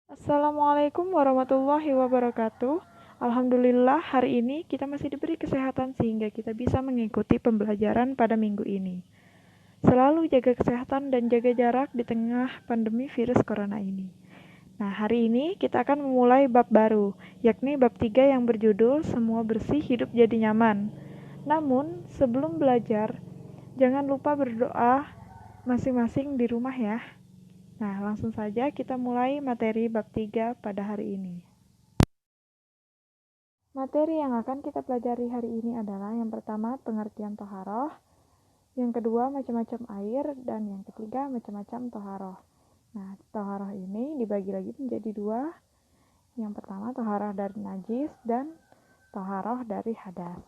Assalamualaikum warahmatullahi wabarakatuh. Alhamdulillah hari ini kita masih diberi kesehatan sehingga kita bisa mengikuti pembelajaran pada minggu ini. Selalu jaga kesehatan dan jaga jarak di tengah pandemi virus corona ini. Nah, hari ini kita akan memulai bab baru, yakni bab 3 yang berjudul Semua Bersih Hidup Jadi Nyaman. Namun, sebelum belajar, jangan lupa berdoa masing-masing di rumah ya. Nah, langsung saja kita mulai materi bab 3 pada hari ini. Materi yang akan kita pelajari hari ini adalah yang pertama pengertian toharoh, yang kedua macam-macam air, dan yang ketiga macam-macam toharoh. Nah, toharoh ini dibagi lagi menjadi dua. Yang pertama toharoh dari najis dan toharoh dari hadas.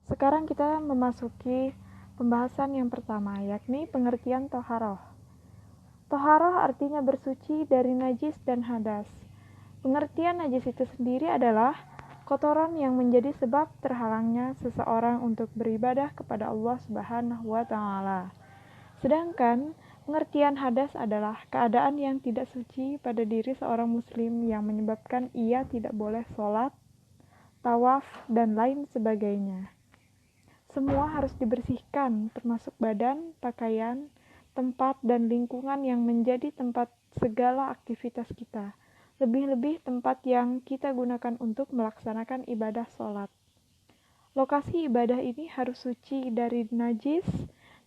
Sekarang kita memasuki pembahasan yang pertama, yakni pengertian toharoh. Toharoh artinya bersuci dari najis dan hadas. Pengertian najis itu sendiri adalah kotoran yang menjadi sebab terhalangnya seseorang untuk beribadah kepada Allah Subhanahu wa taala. Sedangkan pengertian hadas adalah keadaan yang tidak suci pada diri seorang muslim yang menyebabkan ia tidak boleh sholat, tawaf, dan lain sebagainya. Semua harus dibersihkan, termasuk badan, pakaian, tempat, dan lingkungan yang menjadi tempat segala aktivitas kita. Lebih-lebih tempat yang kita gunakan untuk melaksanakan ibadah sholat. Lokasi ibadah ini harus suci dari najis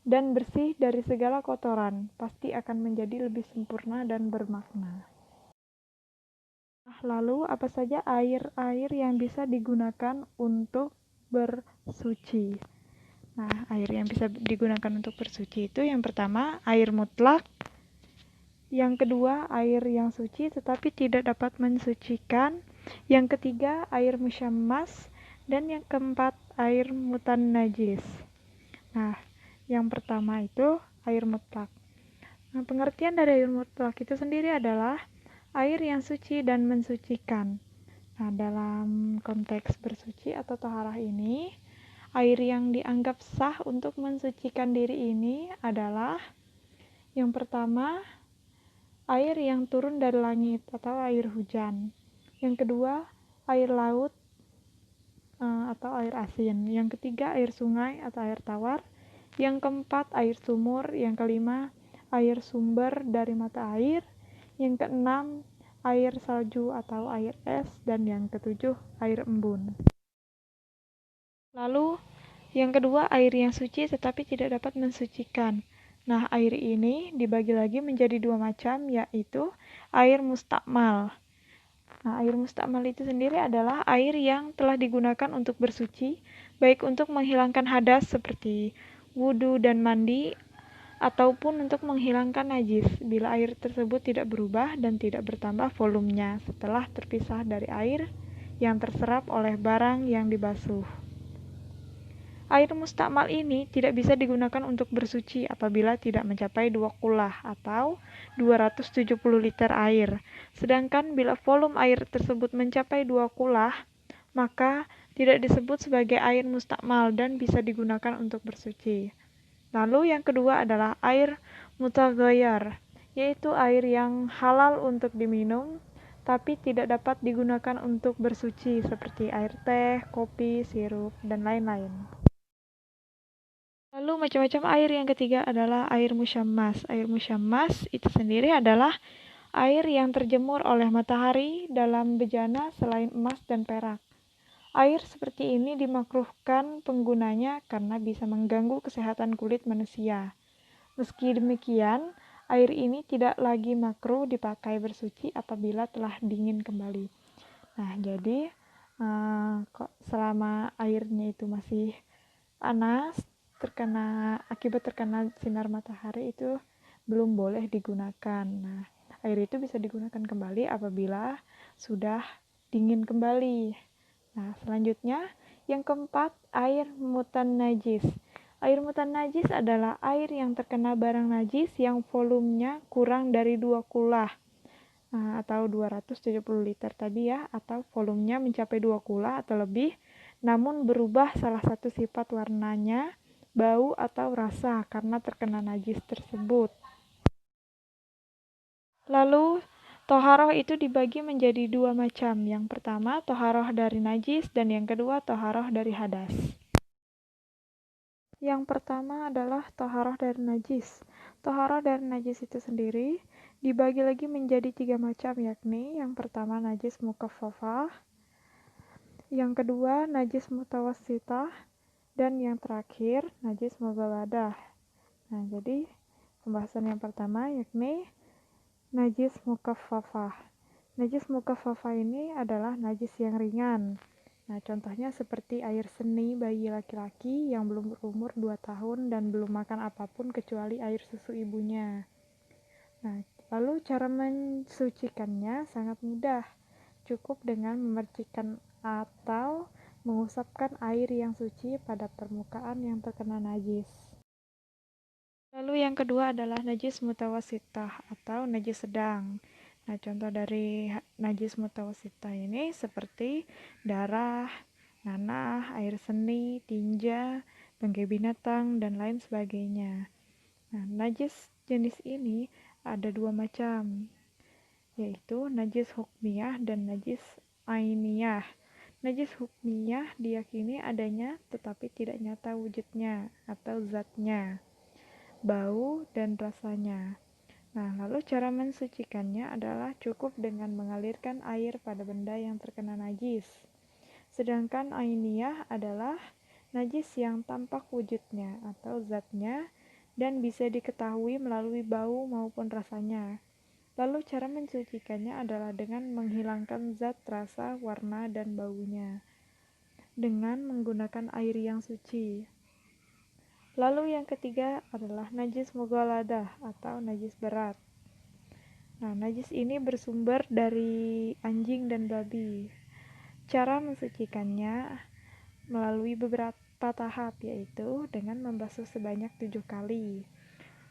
dan bersih dari segala kotoran. Pasti akan menjadi lebih sempurna dan bermakna. Lalu, apa saja air-air yang bisa digunakan untuk bersuci? Nah, air yang bisa digunakan untuk bersuci itu yang pertama, air mutlak. Yang kedua, air yang suci tetapi tidak dapat mensucikan. Yang ketiga, air musyammas. Dan yang keempat, air mutan najis. Nah, yang pertama itu air mutlak. Nah, pengertian dari air mutlak itu sendiri adalah air yang suci dan mensucikan. Nah, dalam konteks bersuci atau taharah ini, air yang dianggap sah untuk mensucikan diri ini adalah yang pertama, air yang turun dari langit atau air hujan. Yang kedua, air laut atau air asin. Yang ketiga, air sungai atau air tawar. Yang keempat, air sumur. Yang kelima, air sumber dari mata air. Yang keenam, air salju atau air es. Dan yang ketujuh, air embun. Lalu, yang kedua, air yang suci tetapi tidak dapat mensucikan. Nah, air ini dibagi lagi menjadi dua macam, yaitu air mustakmal. Nah, air mustakmal itu sendiri adalah air yang telah digunakan untuk bersuci, baik untuk menghilangkan hadas seperti wudhu dan mandi, ataupun untuk menghilangkan najis, bila air tersebut tidak berubah dan tidak bertambah volumenya setelah terpisah dari air yang terserap oleh barang yang dibasuh. Air mustakmal ini tidak bisa digunakan untuk bersuci apabila tidak mencapai 2 kulah atau 270 liter air. Sedangkan bila volume air tersebut mencapai 2 kulah, maka tidak disebut sebagai air mustakmal dan bisa digunakan untuk bersuci. Lalu yang kedua adalah air mutaghayyar, yaitu air yang halal untuk diminum tapi tidak dapat digunakan untuk bersuci seperti air teh, kopi, sirup, dan lain-lain. Lalu macam-macam air yang ketiga adalah air musyammas. Air musyammas itu sendiri adalah air yang terjemur oleh matahari dalam bejana selain emas dan perak. Air seperti ini dimakruhkan penggunanya karena bisa mengganggu kesehatan kulit manusia. Meski demikian, air ini tidak lagi makruh dipakai bersuci apabila telah dingin kembali. Nah, jadi selama airnya itu masih panas, akibat terkena sinar matahari itu belum boleh digunakan. Nah, air itu bisa digunakan kembali apabila sudah dingin kembali. Nah, selanjutnya yang keempat, air mutan najis. Air mutan najis adalah air yang terkena barang najis yang volumenya kurang dari 2 kulah. Atau 270 liter tadi ya, atau volumenya mencapai 2 kulah atau lebih, namun berubah salah satu sifat warnanya bau atau rasa karena terkena najis tersebut. Lalu toharoh itu dibagi menjadi dua macam. Yang pertama toharoh dari najis dan yang kedua toharoh dari hadas. Yang pertama adalah toharoh dari najis. Toharoh dari najis itu sendiri dibagi lagi menjadi tiga macam, yakni yang pertama najis mukaffafah, yang kedua najis mutawassitah, dan yang terakhir najis mughaladah. Nah, jadi pembahasan yang pertama yakni najis mukaffafah. Najis mukaffafah ini adalah najis yang ringan. Nah, contohnya seperti air seni bayi laki-laki yang belum berumur 2 tahun dan belum makan apapun kecuali air susu ibunya. Nah, lalu cara mensucikannya sangat mudah. Cukup dengan memercikkan atau mengusapkan air yang suci pada permukaan yang terkena najis. Lalu yang kedua adalah najis mutawassitah atau najis sedang. Nah, contoh dari najis mutawassitah ini seperti darah, nanah, air seni, tinja, bangkai binatang, dan lain sebagainya. Nah, najis jenis ini ada dua macam, yaitu najis hukmiyah dan najis ainiyah. Najis hukmiyah diyakini adanya tetapi tidak nyata wujudnya atau zatnya, bau, dan rasanya. Nah, lalu cara mensucikannya adalah cukup dengan mengalirkan air pada benda yang terkena najis. Sedangkan ainiyah adalah najis yang tampak wujudnya atau zatnya dan bisa diketahui melalui bau maupun rasanya. Lalu cara mensucikannya adalah dengan menghilangkan zat, rasa, warna, dan baunya dengan menggunakan air yang suci. Lalu yang ketiga adalah najis mughaladah atau najis berat. Nah, najis ini bersumber dari anjing dan babi. Cara mensucikannya melalui beberapa tahap, yaitu dengan membasuh sebanyak 7 kali.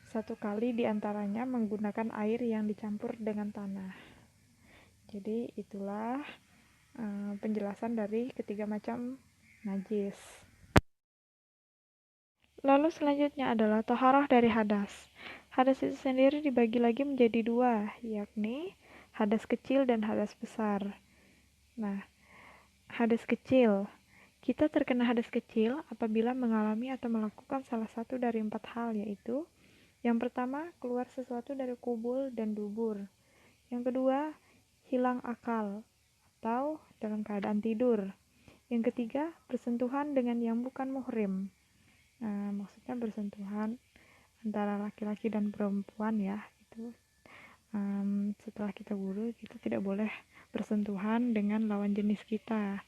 1 kali diantaranya menggunakan air yang dicampur dengan tanah. Jadi itulah penjelasan dari ketiga macam najis. Lalu selanjutnya adalah toharoh dari hadas. Hadas itu sendiri dibagi lagi menjadi dua, yakni hadas kecil dan hadas besar. Nah, hadas kecil. Kita terkena hadas kecil apabila mengalami atau melakukan salah satu dari 4 hal, yaitu yang pertama, keluar sesuatu dari kubul dan dubur. Yang kedua, hilang akal atau dalam keadaan tidur. Yang ketiga, bersentuhan dengan yang bukan muhrim. Nah, maksudnya bersentuhan antara laki-laki dan perempuan ya, itu setelah kita wudhu kita tidak boleh bersentuhan dengan lawan jenis kita.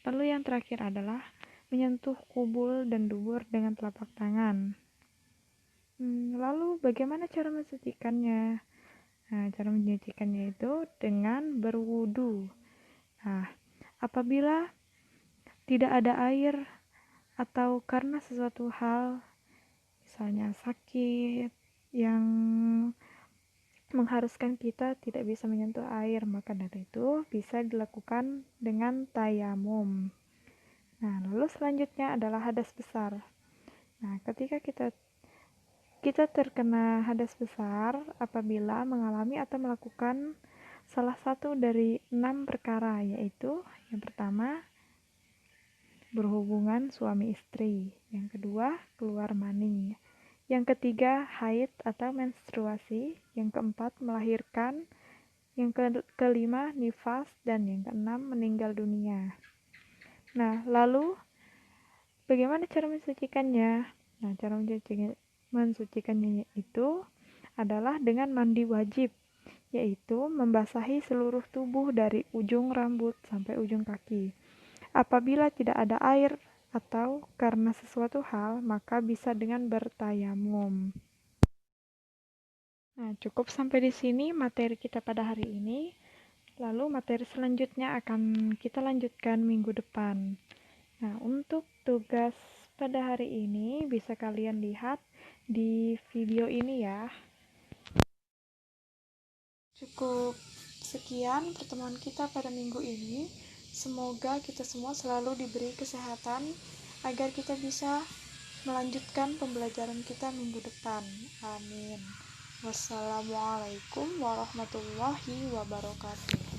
Lalu yang terakhir adalah menyentuh kubul dan dubur dengan telapak tangan. Lalu bagaimana cara mensucikannya? Nah, cara mensucikannya itu dengan berwudu. Nah, apabila tidak ada air atau karena sesuatu hal, misalnya sakit yang mengharuskan kita tidak bisa menyentuh air, maka dari itu bisa dilakukan dengan tayamum. Nah, lalu selanjutnya adalah hadas besar. Nah, ketika kita terkena hadas besar apabila mengalami atau melakukan salah satu dari 6 perkara, yaitu yang pertama, berhubungan suami istri. Yang kedua, keluar mani. Yang ketiga, haid atau menstruasi. Yang keempat, melahirkan. Yang kelima, nifas. Dan yang keenam, meninggal dunia. Nah, lalu bagaimana cara mensucikannya? Nah, cara mensucikannya itu adalah dengan mandi wajib, yaitu membasahi seluruh tubuh dari ujung rambut sampai ujung kaki. Apabila tidak ada air atau karena sesuatu hal, maka bisa dengan bertayamum. Nah, cukup sampai di sini materi kita pada hari ini. Lalu materi selanjutnya akan kita lanjutkan minggu depan. Nah, untuk tugas pada hari ini bisa kalian lihat di video ini ya. Cukup sekian pertemuan kita pada minggu ini. Semoga kita semua selalu diberi kesehatan agar kita bisa melanjutkan pembelajaran kita minggu depan. Amin. Wassalamualaikum warahmatullahi wabarakatuh.